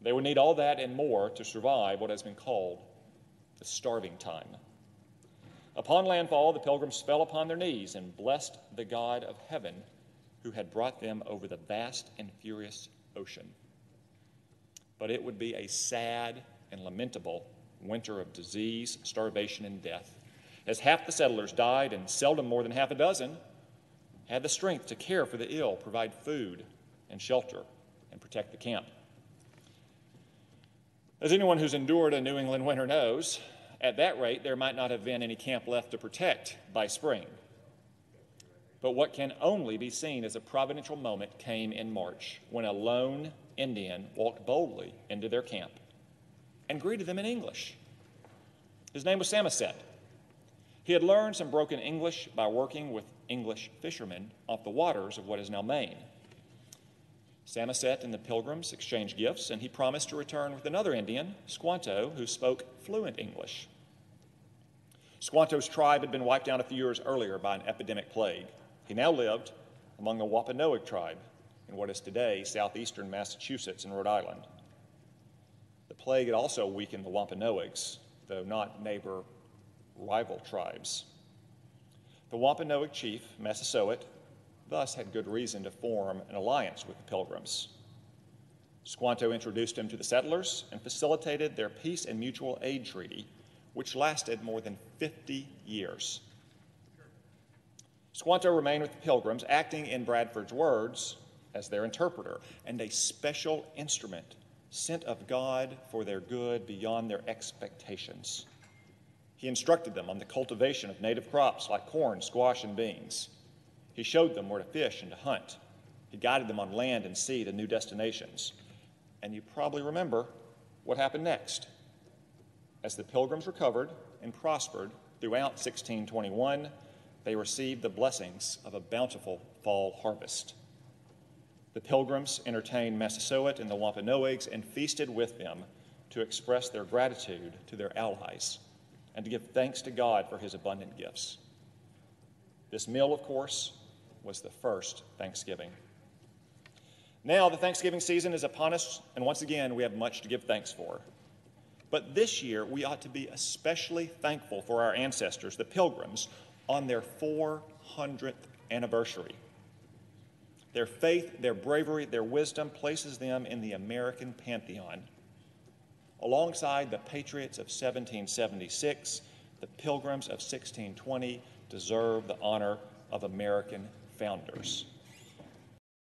They would need all that and more to survive what has been called the starving time. Upon landfall, the Pilgrims fell upon their knees and blessed the God of heaven who had brought them over the vast and furious ocean. But it would be a sad and lamentable winter of disease, starvation, and death, as half the settlers died and seldom more than half a dozen had the strength to care for the ill, provide food and shelter, and protect the camp. As anyone who's endured a New England winter knows, at that rate, there might not have been any camp left to protect by spring. But what can only be seen as a providential moment came in March, when a lone Indian walked boldly into their camp and greeted them in English. His name was Samoset. He had learned some broken English by working with English fishermen off the waters of what is now Maine. Samoset and the Pilgrims exchanged gifts, and he promised to return with another Indian, Squanto, who spoke fluent English. Squanto's tribe had been wiped out a few years earlier by an epidemic plague. He now lived among the Wampanoag tribe in what is today southeastern Massachusetts and Rhode Island. The plague had also weakened the Wampanoags, though not neighbor rival tribes. The Wampanoag chief, Samoset, thus had good reason to form an alliance with the Pilgrims. Squanto introduced him to the settlers and facilitated their peace and mutual aid treaty, which lasted more than 50 years. Squanto remained with the Pilgrims, acting in Bradford's words as their interpreter and a special instrument sent of God for their good beyond their expectations. He instructed them on the cultivation of native crops like corn, squash, and beans. He showed them where to fish and to hunt. He guided them on land and sea to new destinations. And you probably remember what happened next. As the Pilgrims recovered and prospered throughout 1621, they received the blessings of a bountiful fall harvest. The Pilgrims entertained Massasoit and the Wampanoags and feasted with them to express their gratitude to their allies and to give thanks to God for his abundant gifts. This meal, of course, was the first Thanksgiving. Now the Thanksgiving season is upon us, and once again we have much to give thanks for. But this year we ought to be especially thankful for our ancestors, the Pilgrims, on their 400th anniversary. Their faith, their bravery, their wisdom places them in the American pantheon. Alongside the patriots of 1776, the Pilgrims of 1620 deserve the honor of American founders.